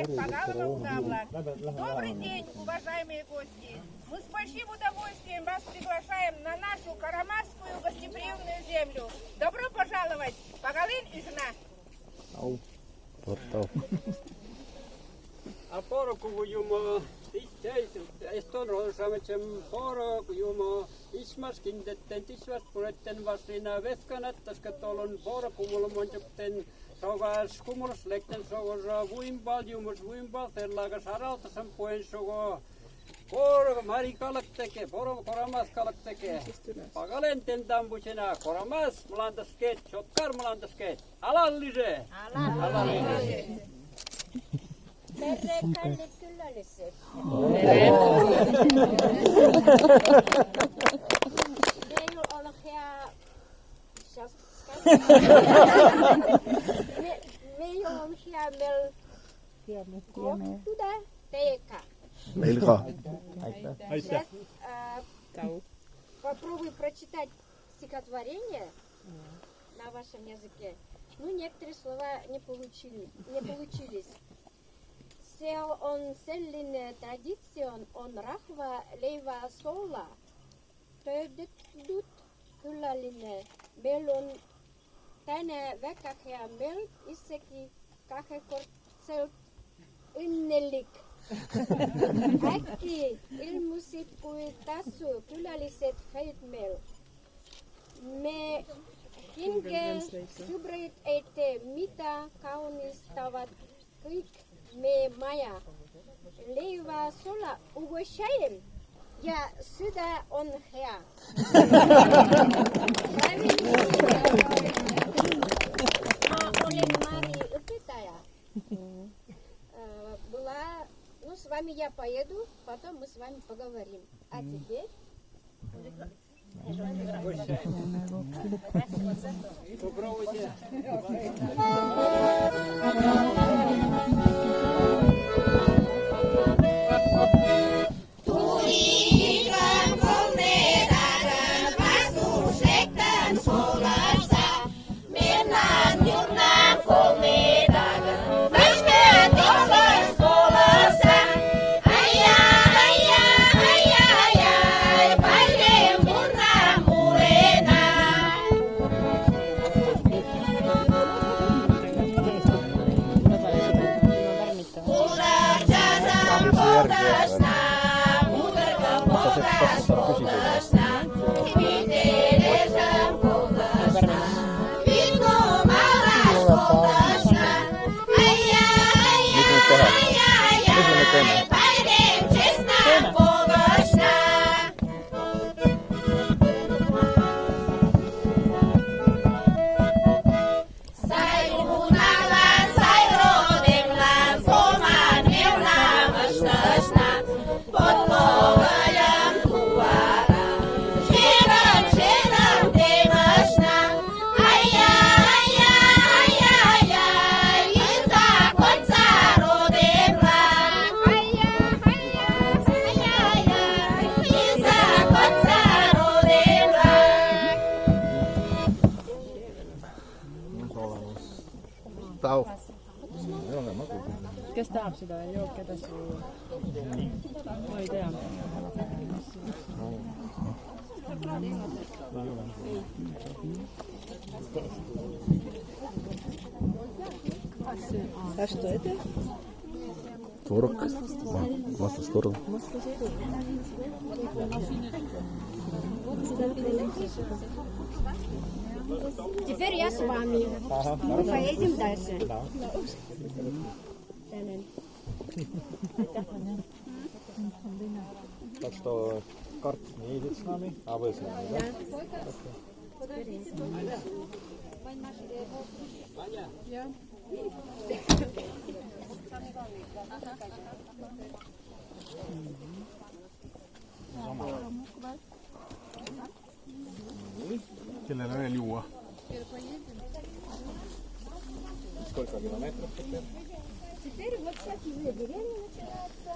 Пагалова Удавла. Добрый день, уважаемые гости. Мы с большим удовольствием вас приглашаем на нашу карамазскую гостеприимную землю. Добро пожаловать, Пагалин и жена. A porokuvujumo eston rosametsem porokujumo ismaskindetten tisvaspuretten vasina veskanattaskat olon porokumulmonjukten saugas kumulslekten sogosa vuimbaljumus vuimbalterlagas araltasan puen sogo poro marikalakteke poro koramaskalактeke pagalenten tambusena koramas mlandasket chotkar mlandasket alallise alallise Kalle kylläliset. Meillä on meillä on kohtuda teeka. Meilka. Сейчас попробуй прочитать стихотворение на вашем языке. Ну, некоторые слова не получились. Se on sellainen tradition on rahva leivää sola. Töydetyt kylällinen. Meillä on tänään väkäkeä meillä itsekin kahdekortselt onnellik. Äkki ilmusit kuin tassu kylälliset heit meillä. Me hengen subreet ei tee mitä kaunistavat kaikki. Me maja leivää sola uguashaim ja sydä on hea. Olen Mari õpetaja. Ну, с вами я поеду, потом мы с вами поговорим. А теперь... Попробуйте. Kes tahab seda jooki edasi juua? Ma ei tea. А что это? Творог. Масло с творогом. Теперь я с вами. Мы поедем дальше. Так что карт не едет с нами, а вы с нами, да? Kellel veel juua? Сколько километров теперь? Теперь вот сейчас из деревни начинается.